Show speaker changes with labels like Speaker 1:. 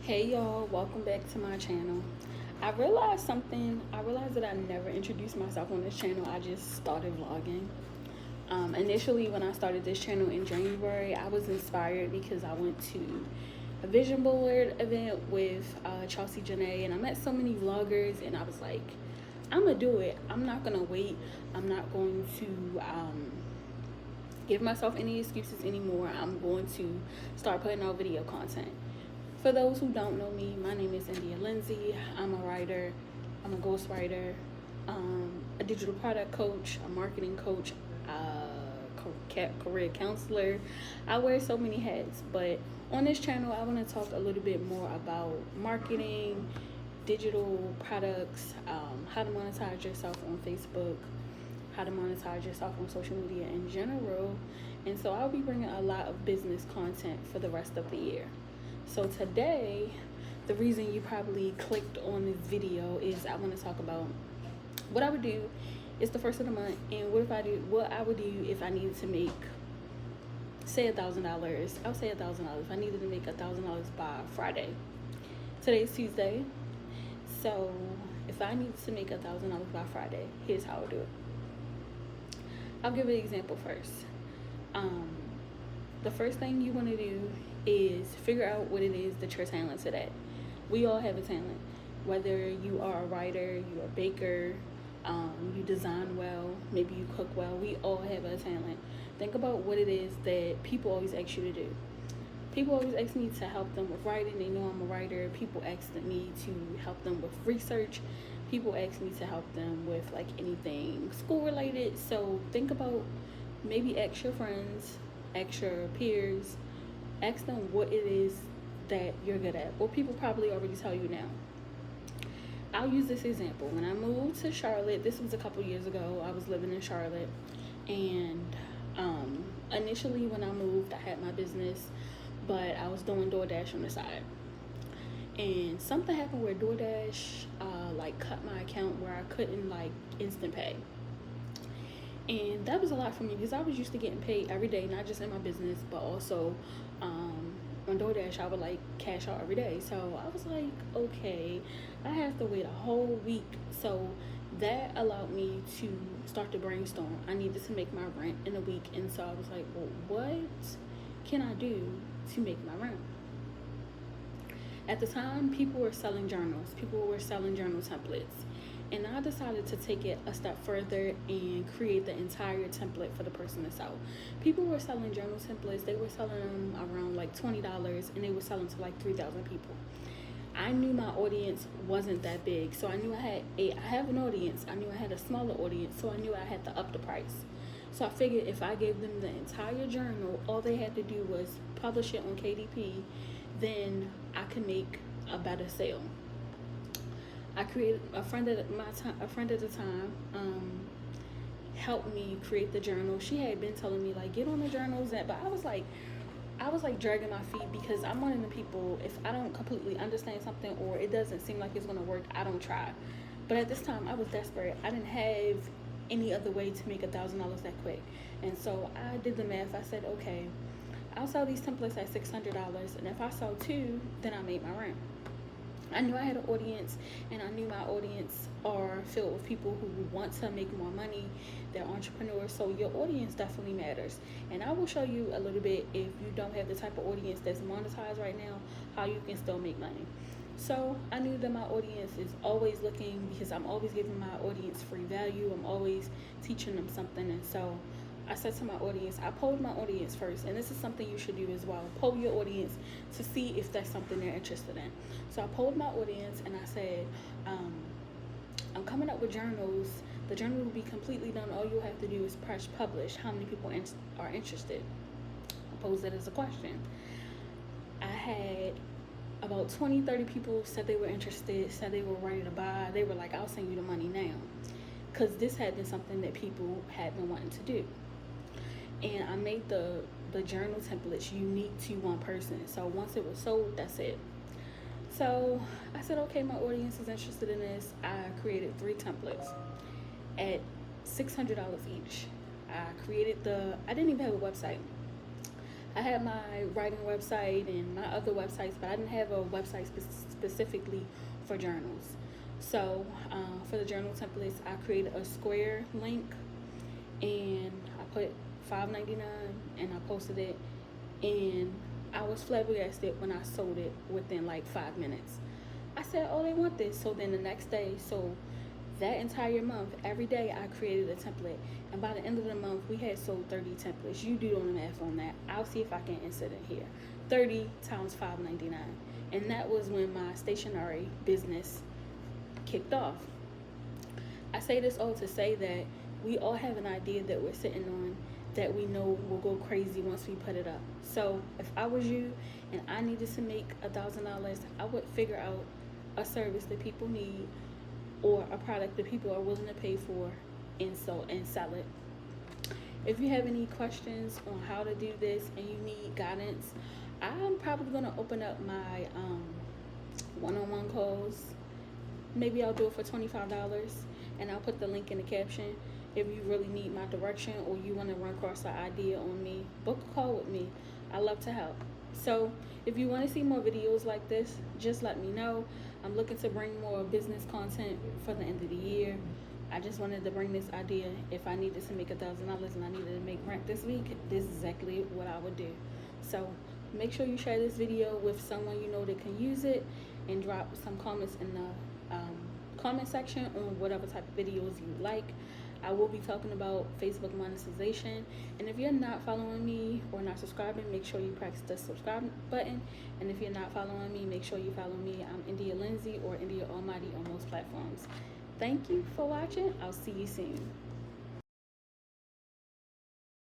Speaker 1: Hey y'all, welcome back to my channel. I realized something. I realized that I never introduced myself on this channel. I just started vlogging. Initially, when I started this channel in January, I was inspired because I went to a vision board event with Chelsea Janae, and I met so many vloggers, and I was like, I'm gonna do it. I'm not gonna wait. I'm not going to give myself any excuses anymore. I'm going to start putting out video content. For those who don't know me, my name is India Lindsay. I'm a writer, I'm a ghostwriter, a digital product coach, a marketing coach, career counselor. I wear so many hats, but on this channel, I want to talk a little bit more about marketing, digital products, how to monetize yourself on Facebook, how to monetize yourself on social media in general. And so I'll be bringing a lot of business content for the rest of the year. So today, the reason you probably clicked on this video is I want to talk about what I would do. It's the first of the month, and what I would do if I needed to make, say $1,000. I'll say $1,000 if I needed to make $1,000 by Friday. Today's Tuesday, so if I needed to make $1,000 by Friday, here's how I'll do it. I'll give an example first. The first thing you want to do is figure out what it is that you're talented at. We all have a talent. Whether you are a writer, you're a baker, you design well, maybe you cook well, we all have a talent. Think about what it is that people always ask you to do. People always ask me to help them with writing. They know I'm a writer. People ask me to help them with research. People ask me to help them with like anything school related. So think about, maybe ask your friends, ask your peers, ask them what it is that you're good at. Well, people probably already tell you now. I'll use this example. When I moved to Charlotte, this was a couple years ago, I was living in Charlotte, and initially when I moved, I had my business, but I was doing DoorDash on the side. And something happened where DoorDash like cut my account where I couldn't like instant pay. And that was a lot for me because I was used to getting paid every day, not just in my business, but also on DoorDash, I would like cash out every day. So I was like, okay, I have to wait a whole week. So that allowed me to start to brainstorm. I needed to make my rent in a week. And so I was like, well, what can I do to make my rent? At the time, people were selling journals. People were selling journal templates. And I decided to take it a step further and create the entire template for the person to sell. People were selling journal templates. They were selling them around like $20, and they were selling to like 3,000 people. I knew my audience wasn't that big, so I knew I have an audience. I knew I had a smaller audience, so I knew I had to up the price. So I figured if I gave them the entire journal, all they had to do was publish it on KDP, then I could make a better sale. I created a friend at the time helped me create the journal. She had been telling me like get on the journals, but I was like dragging my feet because I'm one of the people, if I don't completely understand something or it doesn't seem like it's gonna work, I don't try. But at this time I was desperate. I didn't have any other way to make $1,000 that quick. And so I did the math. I said, okay, I'll sell these templates at $600, and if I sell two, then I made my rent. I knew I had an audience, and I knew my audience are filled with people who want to make more money. They're entrepreneurs, so your audience definitely matters. And I will show you a little bit, if you don't have the type of audience that's monetized right now, how you can still make money. So I knew that my audience is always looking, because I'm always giving my audience free value. I'm always teaching them something. And so I said to my audience, I polled my audience first, and this is something you should do as well. Poll your audience to see if that's something they're interested in. So I polled my audience, and I said, I'm coming up with journals. The journal will be completely done. All you have to do is press publish. How many people are interested? I posed that as a question. I had about 20-30 people said they were interested, said they were ready to buy. They were like, I'll send you the money now, because this had been something that people had been wanting to do. And I made the journal templates unique to one person. So once it was sold, that's it. So I said, okay, my audience is interested in this. I created 3 templates at $600 each. I didn't even have a website. I had my writing website and my other websites, but I didn't have a website specifically for journals. So for the journal templates, I created a Square link, and I put $5.99, and I posted it, and I was flabbergasted when I sold it within like 5 minutes. I said, oh, they want this. So then the next day, so that entire month, every day I created a template. And by the end of the month, we had sold 30 templates. You do the math on that. I'll see if I can insert it here. 30 times $5.99. And that was when my stationery business kicked off. I say this all to say that we all have an idea that we're sitting on that we know will go crazy once we put it up. So if I was you and I needed to make $1,000, I would figure out a service that people need or a product that people are willing to pay for and sell it. If you have any questions on how to do this and you need guidance, I'm probably going to open up my one-on-one calls. Maybe I'll do it for $25, and I'll put the link in the caption. If you really need my direction or you want to run across an idea on me, book a call with me. I love to help. So if you want to see more videos like this, just let me know. I'm looking to bring more business content for the end of the year. I just wanted to bring this idea. If I needed to make $1,000 and I needed to make rent this week, this is exactly what I would do. So make sure you share this video with someone you know that can use it, and drop some comments in the comment section on whatever type of videos you like. I will be talking about Facebook monetization, and if you're not following me or not subscribing, make sure you press the subscribe button. And if you're not following me, make sure you follow me. I'm India Lindsay, or India Almighty, on most platforms. Thank you for watching. I'll see you soon.